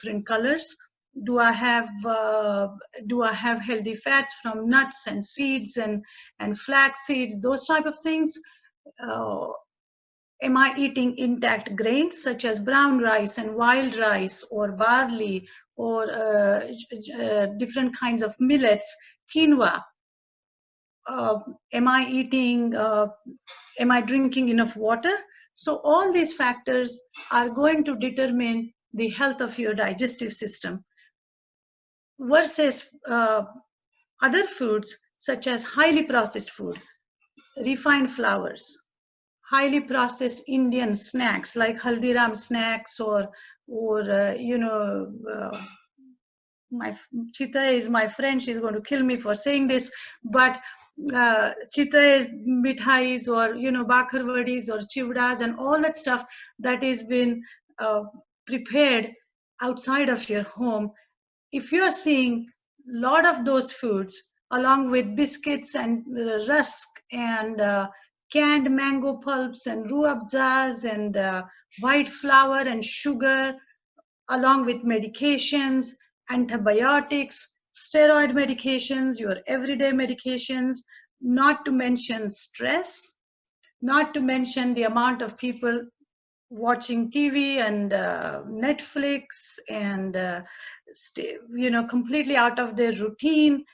different colors? Do I have healthy fats from nuts and seeds and flax seeds, those type of things? Am I eating intact grains such as brown rice and wild rice or barley or different kinds of millets, quinoa? Am I drinking enough water? So all these factors are going to determine the health of your digestive system versus other foods such as highly processed food, refined flours, highly processed Indian snacks like Haldiram snacks or my Chita is my friend, she's going to kill me for saying this, but Chita is mithais or bakarwadis or chivdas and all that stuff that is been prepared outside of your home. If you're seeing a lot of those foods along with biscuits and rusk and canned mango pulps and ruabzas and white flour and sugar, along with medications, antibiotics, steroid medications, your everyday medications, not to mention stress, not to mention the amount of people watching TV and Netflix and completely out of their routine,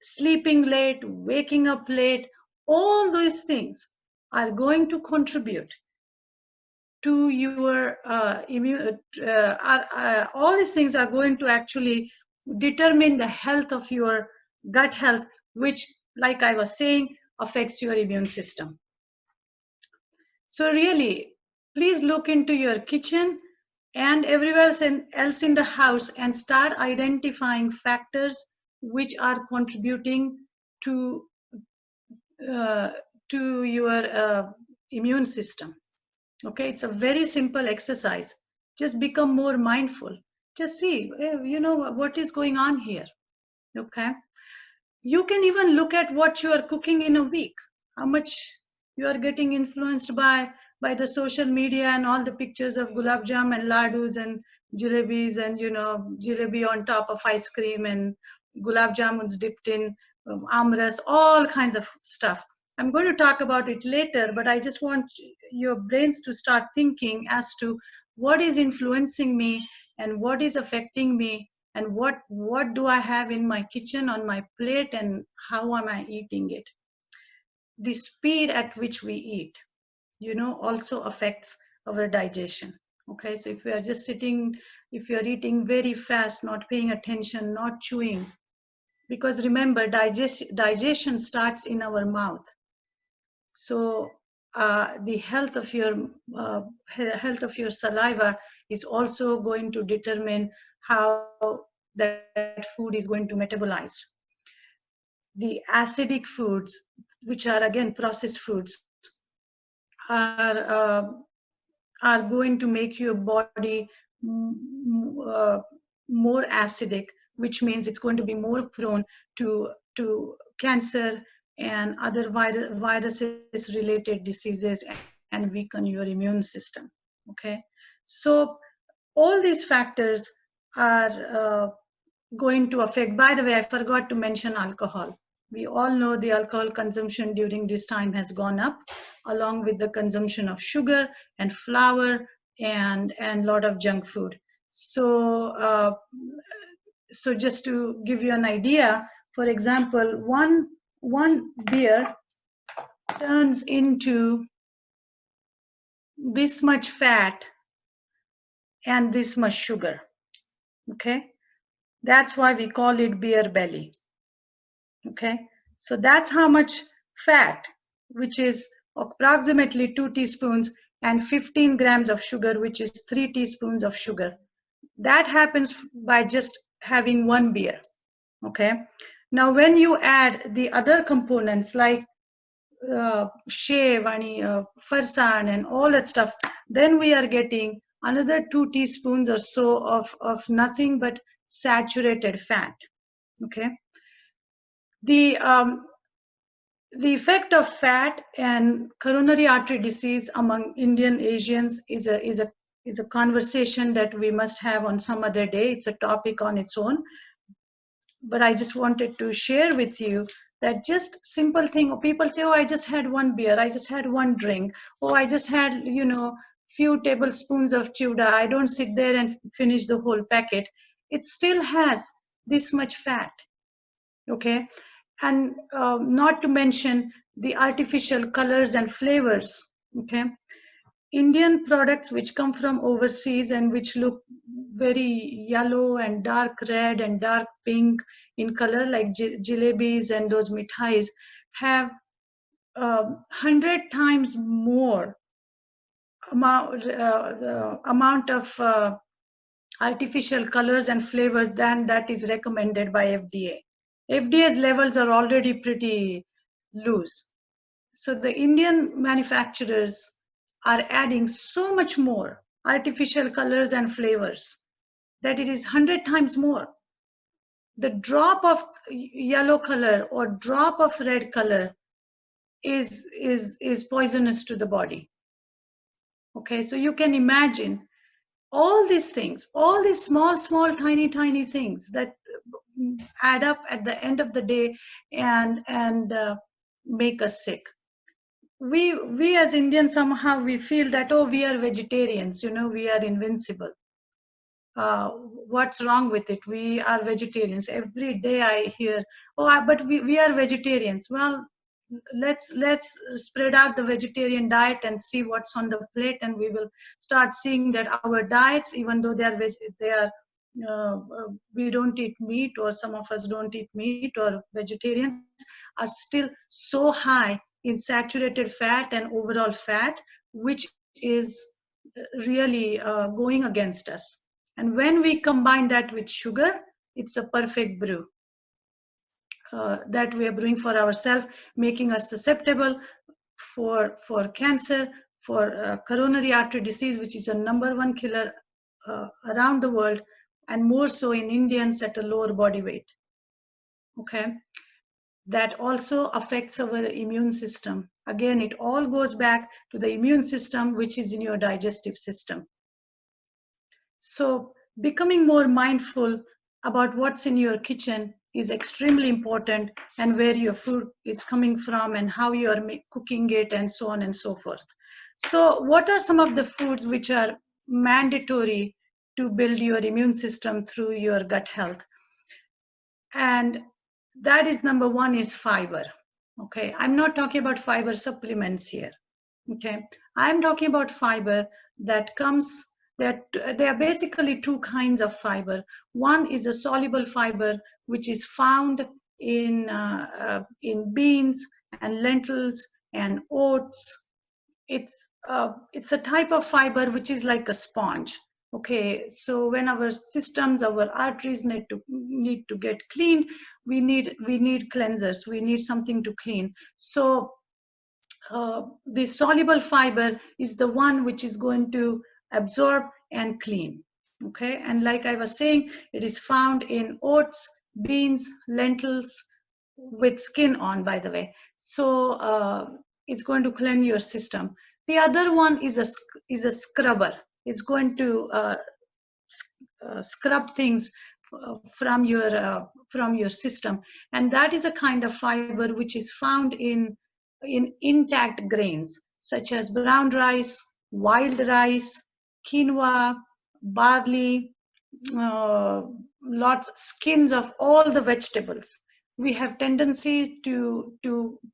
sleeping late, waking up late, all those things are going to contribute to your immune. All these things are going to actually determine the health of your gut health, which, like I was saying, affects your immune system. So really, please look into your kitchen and everywhere else in the house and start identifying factors which are contributing to your immune system. Okay, it's a very simple exercise. Just become more mindful. Just see, what is going on here. Okay, you can even look at what you are cooking in a week, how much you are getting influenced by the social media and all the pictures of gulab jam and ladus and jalebis and jalebi on top of ice cream and gulab jamuns dipped in amras, all kinds of stuff. I'm going to talk about it later, but I just want your brains to start thinking as to what is influencing me and what is affecting me and what do I have in my kitchen on my plate and how am I eating it. The speed at which we eat, also affects our digestion. Okay, so if we are just sitting, if you're eating very fast, not paying attention, not chewing, because remember, digestion starts in our mouth. So the health of your saliva is also going to determine how that food is going to metabolize. The acidic foods, which are again processed foods, are going to make your body more acidic, which means it's going to be more prone to cancer and other viruses related diseases and weaken your immune system. Okay, so all these factors are going to affect. By the way, I forgot to mention alcohol. We all know the alcohol consumption during this time has gone up, along with the consumption of sugar and flour and a lot of junk food. So so just to give you an idea, for example, one beer turns into this much fat and this much sugar. Okay, that's why we call it beer belly. Okay, so that's how much fat, which is approximately 2 teaspoons, and 15 grams of sugar, which is 3 teaspoons of sugar. That happens by just having one beer. Okay, now when you add the other components like shea, farsan and all that stuff, then we are getting another 2 teaspoons or so of nothing but saturated fat. Okay, the effect of fat and coronary artery disease among Indian Asians is a is a conversation that we must have on some other day. It's a topic on its own. But I just wanted to share with you that just simple thing. People say, oh, I just had one beer, I just had one drink, oh, I just had, few tablespoons of chowder. I don't sit there and finish the whole packet. It still has this much fat, okay? And not to mention the artificial colors and flavors, okay? Indian products which come from overseas and which look very yellow and dark red and dark pink in color, like jalebis and those mithais, have 100 times more the amount of artificial colors and flavors than that is recommended by FDA. FDA's levels are already pretty loose. So the Indian manufacturers are adding so much more artificial colors and flavors that it is 100 times more. The drop of yellow color or drop of red color is poisonous to the body. Okay, so you can imagine all these things, all these small, tiny things that add up at the end of the day and make us sick. We as Indians, somehow we feel that, oh, we are vegetarians, we are invincible. What's wrong with it? We are vegetarians. Every day I hear, oh, but we are vegetarians. Well, let's spread out the vegetarian diet and see what's on the plate, and we will start seeing that our diets, even though we don't eat meat, or some of us don't eat meat, or vegetarians, are still so high in saturated fat and overall fat, which is really going against us. And when we combine that with sugar, it's a perfect brew that we are brewing for ourselves, making us susceptible for cancer, for coronary artery disease, which is a #1 killer around the world, and more so in Indians at a lower body weight. Okay, that also affects our immune system. Again, it all goes back to the immune system, which is in your digestive system. So becoming more mindful about what's in your kitchen is extremely important, and where your food is coming from and how you are cooking it, and so on and so forth. So what are some of the foods which are mandatory to build your immune system through your gut health? And that is #1 is fiber. Okay, I'm not talking about fiber supplements here. Okay, I'm talking about fiber that comes, that there are basically two kinds of fiber. One is a soluble fiber, which is found in beans and lentils and oats. It's a type of fiber which is like a sponge. Okay, so when our systems, our arteries need to get cleaned, we need cleansers, we need something to clean. So the soluble fiber is the one which is going to absorb and clean. Okay, and like I was saying, it is found in oats, beans, lentils, with skin on, by the way. So it's going to cleanse your system. The other one is a scrubber. It's going to scrub things from your system, and that is a kind of fiber which is found in intact grains such as brown rice, wild rice, quinoa, barley, lots skins of all the vegetables. We have tendency to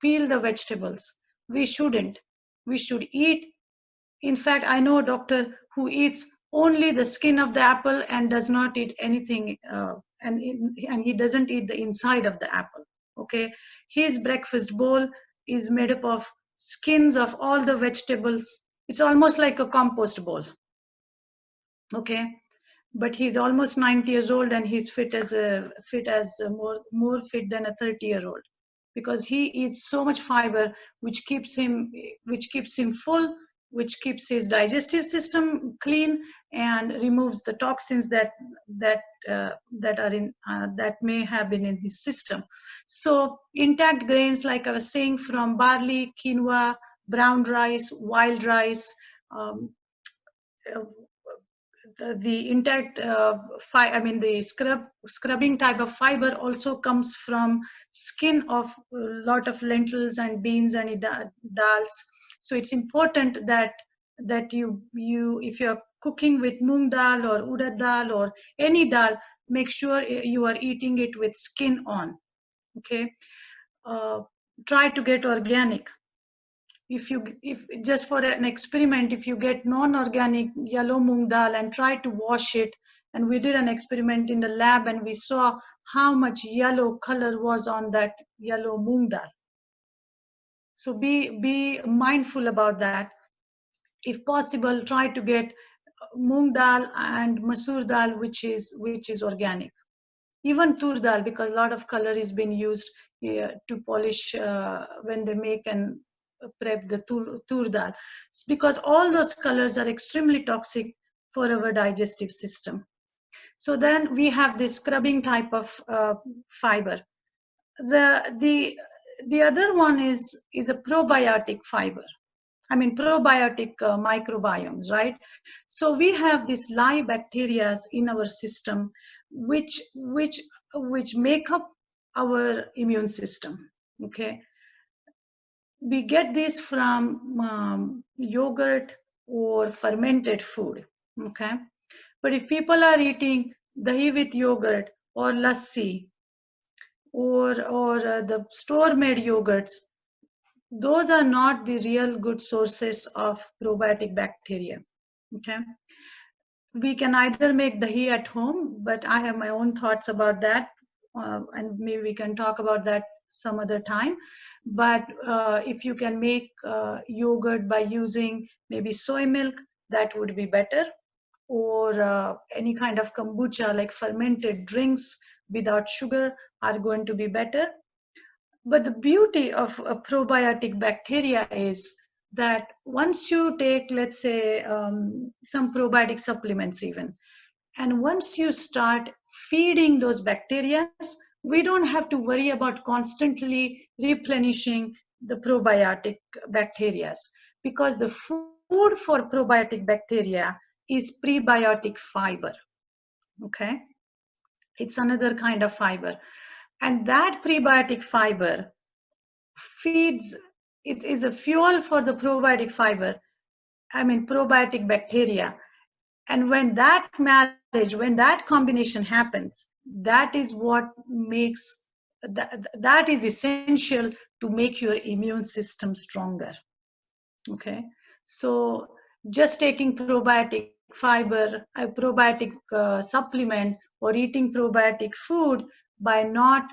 peel the vegetables. We shouldn't. We should eat. In fact, I know a doctor who eats only the skin of the apple and does not eat anything, and he doesn't eat the inside of the apple. Okay, his breakfast bowl is made up of skins of all the vegetables. It's almost like a compost bowl. Okay, but he's almost 90 years old, and he's more fit than a 30-year-old, because he eats so much fiber, which keeps him full, which keeps his digestive system clean, and removes the toxins that may have been in his system. So intact grains, like I was saying, from barley, quinoa, brown rice, wild rice, the intact the scrubbing type of fiber also comes from skin of a lot of lentils and beans and dals. So it's important that you if you're cooking with moong dal or urad dal or any dal, make sure you are eating it with skin on. Okay. uh, Try to get organic. If just for an experiment, if you get non-organic yellow moong dal and try to wash it, and we did an experiment in the lab and we saw how much yellow color was on that yellow moong dal. So be mindful about that. If possible, try to get moong dal and masoor dal which is organic. Even tur dal, because a lot of color is being used to polish when they make and prep the tur dal. It's because all those colors are extremely toxic for our digestive system. So then we have this scrubbing type of fiber. The other one is a probiotic fiber. I mean probiotic microbiomes, right? So we have these live bacteria in our system, which which which make up our immune system. Okay, we get this from yogurt or fermented food. Okay, but if people are eating dahi with yogurt or lassi or the store made yogurts, those are not the real good sources of probiotic bacteria. Okay, we can either make dahi at home, but I have my own thoughts about that, and maybe we can talk about that some other time. But if you can make yogurt by using maybe soy milk, that would be better. Or any kind of kombucha, like fermented drinks without sugar, are going to be better. But the beauty of a probiotic bacteria is that once you take, let's say, some probiotic supplements, even, and once you start feeding those bacteria, we don't have to worry about constantly replenishing the probiotic bacteria, because the food for probiotic bacteria is prebiotic fiber. Okay, it's another kind of fiber, and that prebiotic fiber feeds, it is a fuel for the probiotic fiber, I mean probiotic bacteria. And when that marriage, when that combination happens, that is what makes that is essential to make your immune system stronger. Okay, so just taking probiotic fiber, a probiotic supplement, or eating probiotic food by not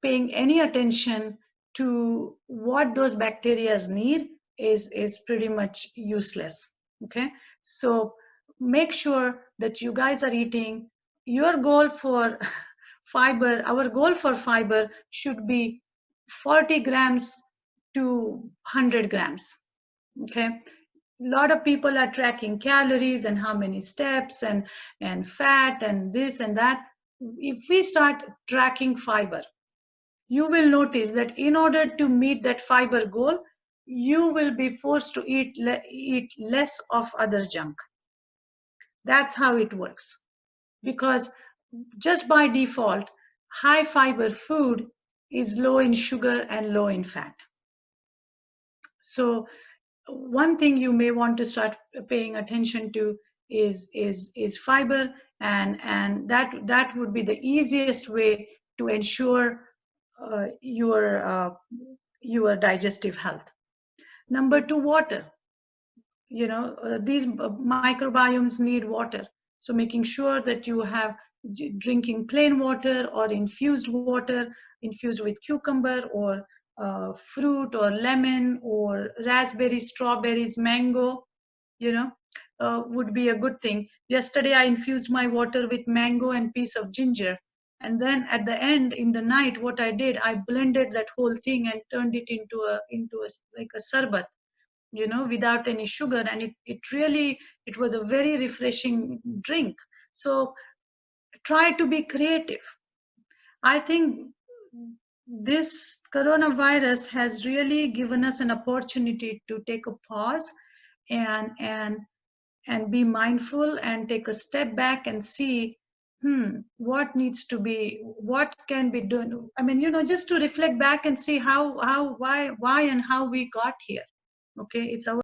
paying any attention to what those bacteria need is pretty much useless. Okay, so make sure that you guys are eating. Your goal for fiber, our goal for fiber should be 40 grams to 100 grams. Okay, a lot of people are tracking calories and how many steps and fat and this and that. If we start tracking fiber, you will notice that in order to meet that fiber goal, you will be forced to eat less of other junk. That's how it works. Because just by default, high fiber food is low in sugar and low in fat. So one thing you may want to start paying attention to is fiber, and that would be the easiest way to ensure your digestive health. Number two, water. These microbiomes need water, so making sure that you have drinking plain water or infused water, infused with cucumber or fruit or lemon or raspberries, strawberries, mango, would be a good thing. Yesterday I infused my water with mango and piece of ginger, and then at the end, in the night, what I did, I blended that whole thing and turned it into a like a sarbat, without any sugar, and it was a very refreshing drink. So try to be creative. I think this coronavirus has really given us an opportunity to take a pause and and be mindful and take a step back and see, what needs to be, what can be done. I mean, just to reflect back and see how, why and how we got here. Okay, it's our